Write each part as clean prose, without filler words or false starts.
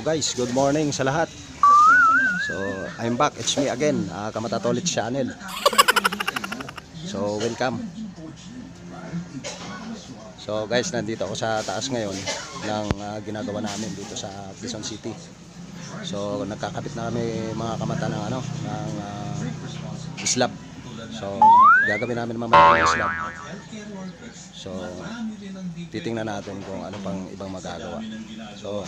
guys, good morning sa lahat. So I'm back, it's me again, Kamatatolit Channel. So welcome. So guys, nandito ako sa taas ngayon ng ginagawa namin dito sa Quezon City. So nagkakapit na kami mga kamata ng slab. So gagawin namin mamaya ng slab. So titingnan natin kung ano pang ibang magagawa. So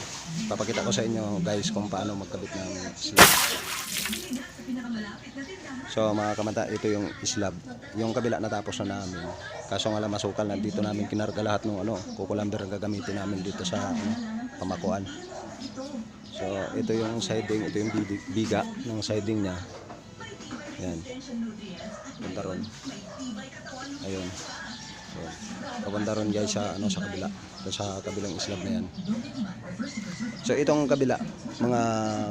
papakita ko sa inyo guys kung paano magkabit ng slab. So mga kamata, ito yung slab. Yung kabila natapos na namin. Kaso nga lang masukal, nandito namin kinarga lahat ng kukulamber ang gagamitin namin dito sa pamakuan. So ito yung siding, ito yung biga ng siding niya. Yan. Punta ron. Ayun. So, papunta ron guys sa sa kabila. Sa kabilang slab na yan. So itong kabila mga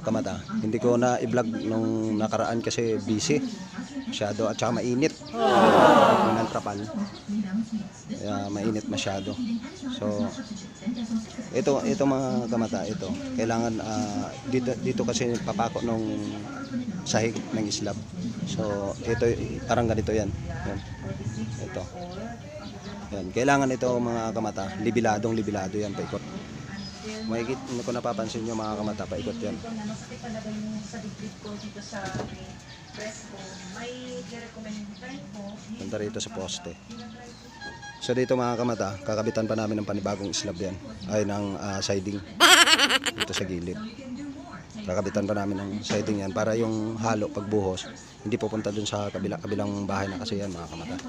kamata, hindi ko na i-vlog nung nakaraan kasi busy masyado at saka mainit. Ng trapal. Kaya mainit masyado. So ito mga kamata, ito kailangan dito kasi papako nung sahig ng slab. So ito parang ganito yan. Yan. Ito. Yan, kailangan ito mga kamata, libilado yan, paikot. Mahigit ko napapansin nyo mga kamata, paikot yan. Punta rito sa poste. So dito mga kamata, kakabitan pa namin ng panibagong slab yan, ay ng siding dito sa gilid. Kakabitan pa namin ng siding yan para yung halo pagbuhos hindi pupunta dun sa kabilang bahay na kasi yan mga kamata.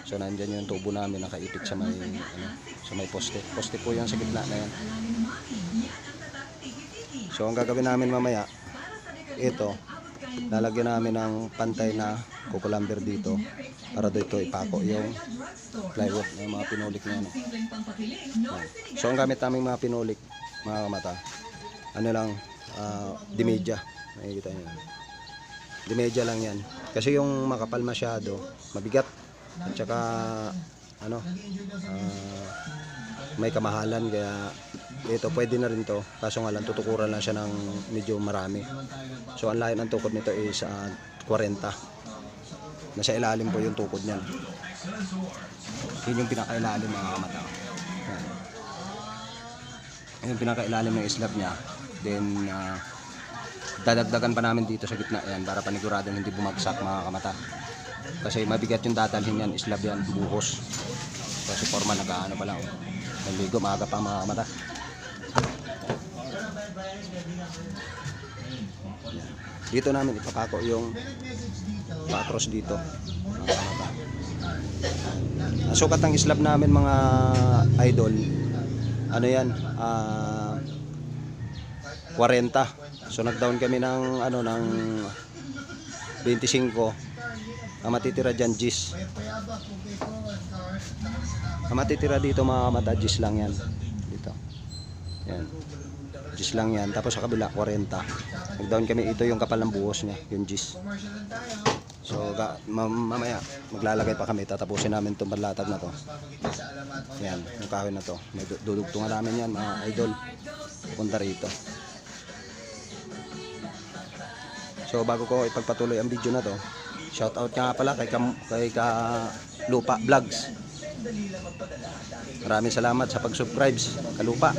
So nandiyan yung tubo namin nakaipit sa may poste. Poste po yan sa gitna na yan. So ang gagawin namin mamaya, ito, lalagyan namin ng pantay na kukulamber dito para dito ipako yung plywood, yung mga pinulik na yan. So ang gamit namin mga pinulik, mga kamata, dimedya. Makikita nyo. Dimedya lang yan. Kasi yung makapal masyado, mabigat. At saka may kamahalan, kaya ito pwede na rin to, kaso nga lang tutukuran lang siya ng medyo marami. So ang layo ng tukod nito is 40. Nasa ilalim po yung tukod niyan. Yun yung pinakailalim mga kamata. Yung pinakailalim ng slab niya. Then dadagdagan pa namin dito sa gitna yan para paniguradong hindi bumagsak mga kamata. Kasi mabigat yung dadalhin yan, slab yan, buhos. Kasi forma nag-ano pa lang. Naligo, maaga pa mga kamata. Dito namin ipapako yung patros dito. Mga kamata. Ang sukat ng slab namin mga idol, ano yan, 40. So nag-down kami ng ng 25. Ang matitira dyan, gis. Ang matitira dito mga kamata, gis lang yan. Dito. Yan. Gis lang yan. Tapos sa kabila, 40. Nag-down kami, ito yung kapal ng buhos niya, yung gis. So, mamaya, maglalagay pa kami. Tatapusin namin itong panlatag na to. Yan, yung kahoy na to. May dudugtungan namin yan, mga idol. Punta rito. So, bago ko ipagpatuloy ang video na to, shout out nga pala kay Lupa Vlogs. Maraming salamat sa pag-subscribe, Kalupa.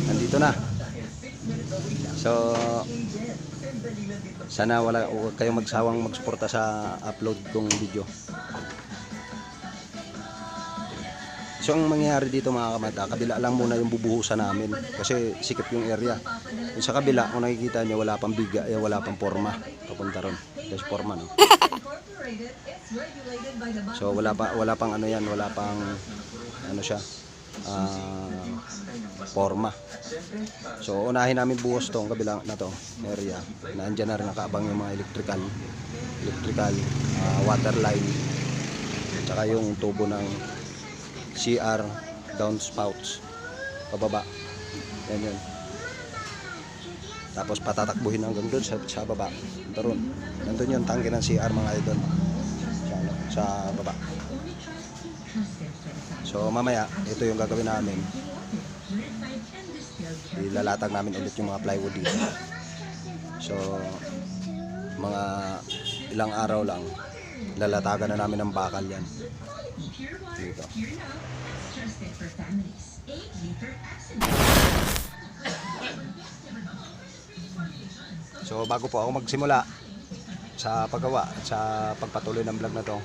Nandito na. So sana huwag kayong magsawang magsuporta sa upload kong video. So ang mangyayari dito mga kamata, kabila lang muna yung bubuhusan namin kasi sikip yung area. Yung sa kabila, kung nakikita nyo, wala pang biga, wala pang forma. Papunta ron. There's forma, no? So wala pang wala pang siya, forma. So unahin namin buhos tong kabilang na to area. Nandiyan na rin nakaabang yung mga electrical, water line, at saka yung tubo ng CR downspouts pababa. Yan. Tapos patatakbuhin hanggang doon sa baba. Nandun yung tangke ng CR mga idol. Sa baba. So mamaya, ito yung gagawin namin. Ilalatag namin ulit yung mga plywood dito. So, mga ilang araw lang, lalatagan na namin ng bakal yan. Dito. So, bago po ako magsimula sa paggawa at sa pagpatuloy ng vlog na to,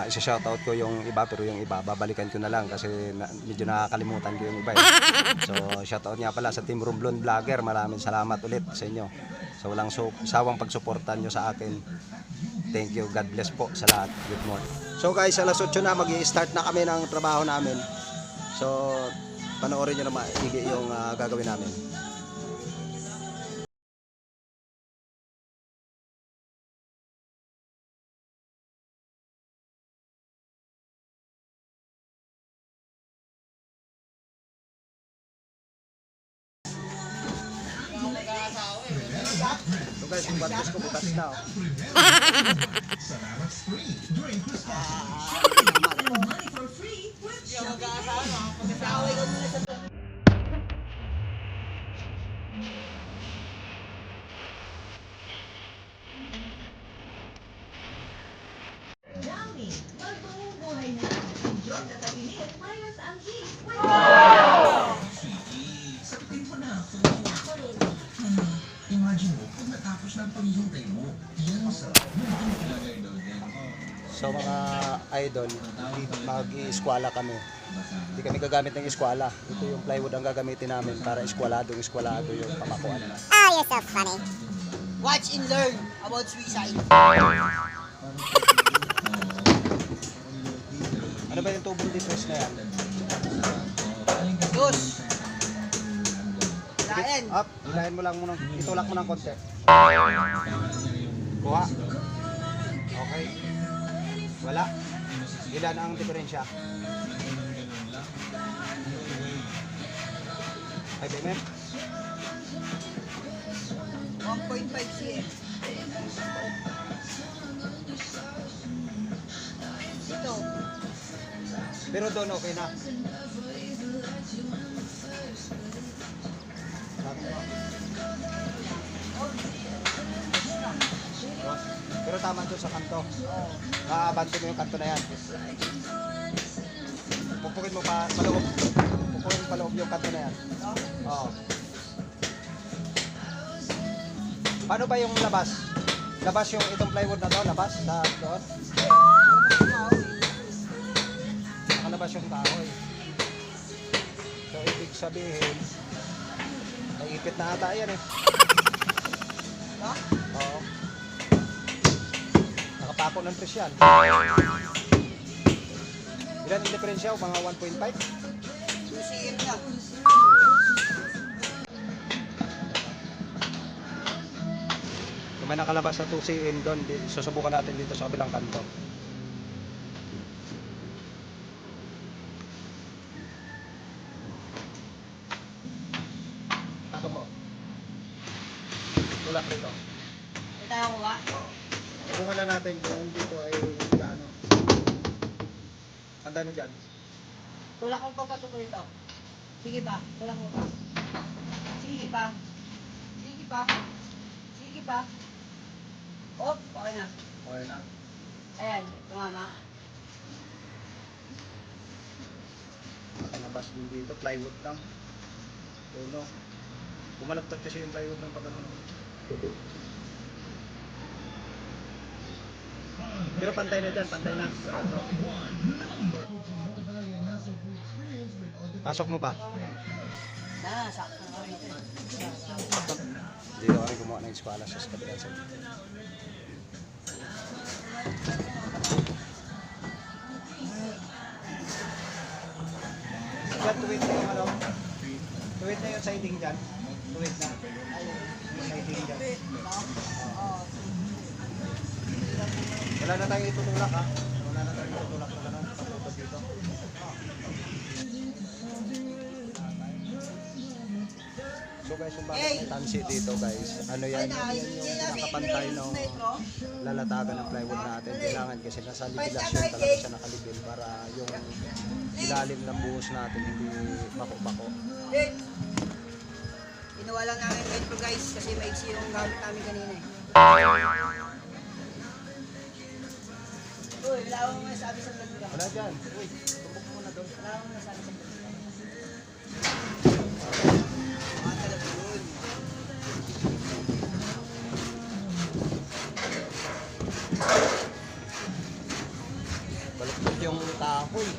isa-shoutout ko yung iba, pero yung iba babalikan ko na lang kasi medyo nakakalimutan ko yung iba eh. So shoutout nga pala sa Team Romblon Vlogger, maraming salamat ulit sa inyo sa walang sawang pagsuportan nyo sa akin. Thank you, God bless po sa lahat. Good morning. So guys, alas 8 na, mag-i-start na kami ng trabaho namin. So panoorin nyo naman yung gagawin namin. So guys, yung batteries ko bukas na. Imagine mo, kung natapos ng paghihintay mo, yung sarap mo So mga idol, mag-i-eskwala kami. Hindi kami gagamit ng eskwala. Ito yung plywood ang gagamitin namin para eskwalado yung pamakuan na. Oh, you're so funny. Watch and learn about suicide. Ano ba yung tubong depress na yan? Yun. Ryan. Up, ilahin mo lang muna, itulak mo ng konti. Kuha. Okay. Wala. Ilan ang diferensya? 5 mm? 1.5 cm. Ito. Pero doon okay na. Pero tama doon sa kanto. Abante mo yung kanto na yan. Pupukin mo pa loob. Pupukin mo pa loob yung kanto na yan. Oo. Paano ba yung labas? Labas yung itong plywood na to? Labas? Sa doon? Nakalabas yung kahoy. So, ibig sabihin, naipit na ata yan eh. Oo. Nakapako ng tres yan. Ilan yung diferensya? Mga 1.5? 2 cm na. Kung may nakalabas na 2 cm doon, susubukan natin dito sa kabilang kanto. Ako mo. Tulak rito. Ito ako ba? Subukan na natin kung dito ay gaano. Handa nyo dyan. Tulak ko papasok ko ito. Sige pa. Tulak mo pa. Sige pa. Sige pa. Sige pa. Oh, okay na. Okay na. Ayan, tumama. Nakalabas din dito, plywood lang. Puno. Pumalagtag kasi yung plywood ng pagkano. Pero pantay na dyan, pantay na. Pasok mo pa. Sakto na kami ito. Dito kami gumawa ng eskwala sa kabilang side. Dyan, tuwid na yung ano. Tuwid na yung siding dyan. Tuwid na. Yung siding dyan. Wala na tayong itutulak ha. Wala na tayong itutulak na gano'n. Patutod dito. So guys, yung bakit may tansi dito guys, ano yan, yan yung pinakapantay ng lalatagan ng plywood natin. Kailangan kasi nasa libilasyon talaga siya nakalibil para yung ilalim ng buhos natin hindi bako-bako. Ginawa lang namin ganito guys kasi maiksi yung gamit namin kanina eh. Uy, wala akong masabi sa vlog ko. Wala dyan. Uy, tumbok muna doon. Wala akong masabi sa vlog ko. Mga talaga yun. Baluktot yung kahoy.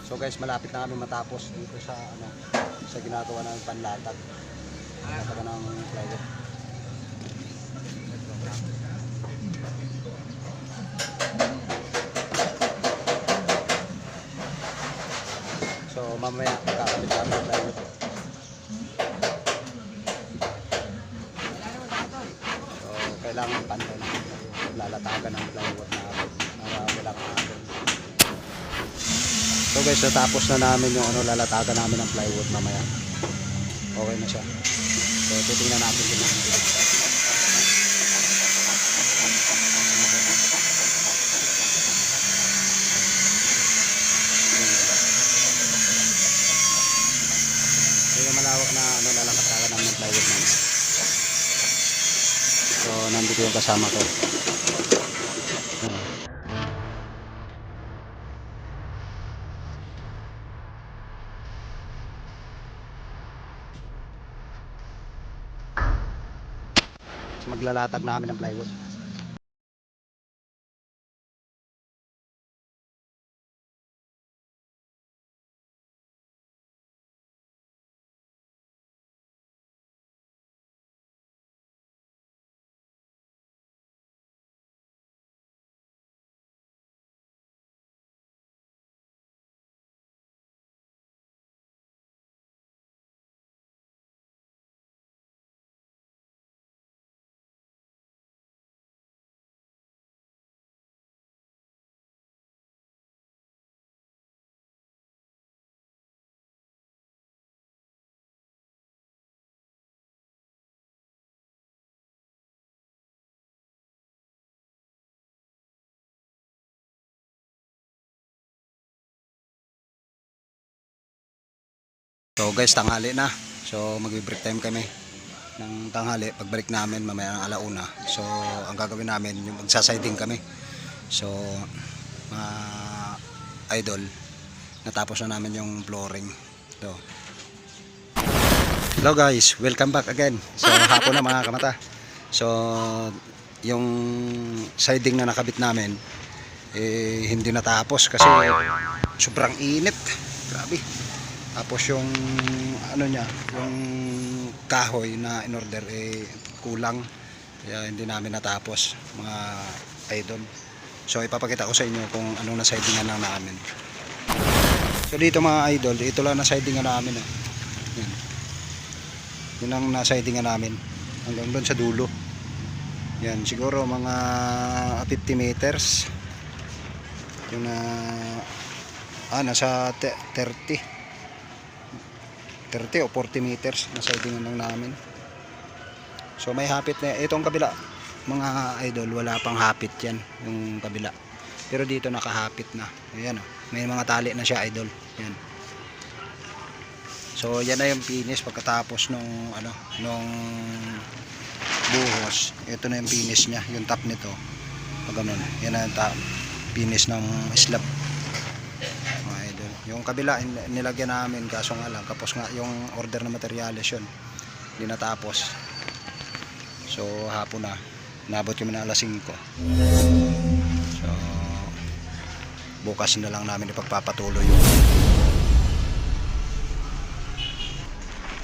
So guys, malapit na kami matapos dito sa sa ginagawa ng panlatag. Ginagawa ng plywood. So mamaya kakabit kami ng plywood. So kailangan pantay na lalatagan ng plywood na wala kang agad. So guys, natapos na namin yung lalatagan namin ng plywood mamaya. Okay na siya. So titingnan natin din ang video. So yung malawak na lalatagan namin ng plywood namin. So nandito yung kasama ko. Maglalatag na kami ng plywood. So guys, tanghali na. So magbe-break time kami ng tanghali. Pagbalik namin mamaya ng alauna. So ang gagawin namin yung magsasiding kami. So mga idol, natapos na namin yung flooring. So hello guys, welcome back again. So hapon na mga kamata. So yung siding na nakabit namin hindi natapos kasi sobrang init. Grabe. Tapos yung niya, yung kahoy na in order kulang. Kaya hindi namin natapos mga idol. So ipapakita ko sa inyo kung anong na-sidingan lang namin. So dito mga idol, ito lang na-sidingan namin. Yan. Yun ang na-sidingan namin hanggang doon sa dulo. Yan, siguro mga 50 meters. Yung nasa 30 o 40 meters na sidingan lang namin. So may hapit na itong kabila mga idol, wala pang hapit yan yung kabila, pero dito nakahapit na. Ayan, may mga tali na siya idol. Yan. So yan na yung finish pagkatapos nung buhos. Ito na yung finish niya, yung top nito pag ganun. Yan na yung finish ng slab. Yung kabila nilagyan namin kaso nga lang kapos nga yung order na materyales yun, hindi natapos. So hapon na, nabot kami na alas 5. So bukas na lang namin ipagpapatuloy yung